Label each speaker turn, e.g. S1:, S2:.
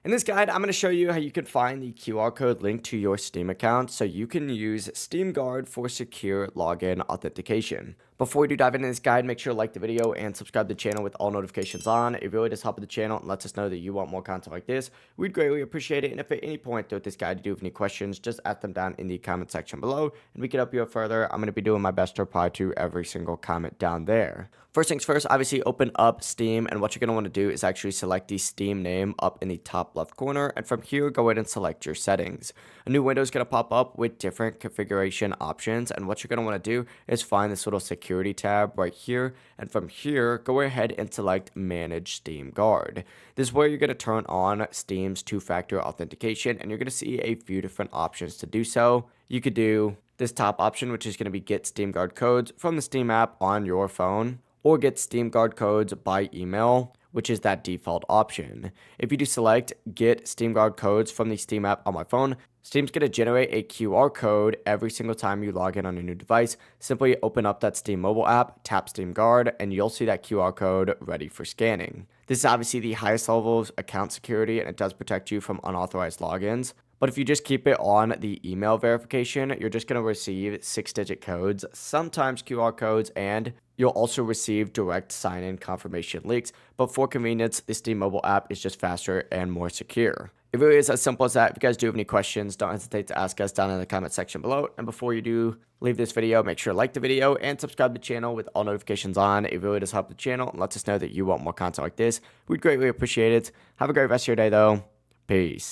S1: In this guide, I'm going to show you how you can find the QR code linked to your Steam account so you can use Steam Guard for secure login authentication. Before we do dive into this guide, make sure to like the video and subscribe to the channel with all notifications on. It really does help with the channel and lets us know that you want more content like this. We'd greatly appreciate it. And if at any point throughout this guide you do have any questions, just ask them down in the comment section below and we can help you out further. I'm going to be doing my best to reply to every single comment down there. First things first, obviously open up Steam, and what you're going to want to do is actually select the Steam name up in the top left corner, and from here go ahead and select your settings. A new window is going to pop up with different configuration options, and what you're going to want to do is find this little security tab right here, and from here go ahead and select Manage Steam Guard. This is where you're going to turn on Steam's two-factor authentication, and you're going to see a few different options to do so. You could do this top option, which is going to be get Steam Guard codes from the Steam app on your phone, or get Steam Guard codes by email, which is that default option. If you do select get Steam Guard codes from the Steam app on my phone, Steam's going to generate a QR code every single time you log in on a new device. Simply open up that Steam mobile app, tap Steam Guard, and you'll see that QR code ready for scanning. This is obviously the highest level of account security, and it does protect you from unauthorized logins. But if you just keep it on the email verification, you're just going to receive 6-digit codes, sometimes QR codes, and you'll also receive direct sign-in confirmation links. But for convenience, the Steam mobile app is just faster and more secure. It really is as simple as that. If you guys do have any questions, don't hesitate to ask us down in the comment section below. And before you do leave this video, make sure to like the video and subscribe to the channel with all notifications on. It really does help the channel and lets us know that you want more content like this. We'd greatly appreciate it. Have a great rest of your day, though. Peace.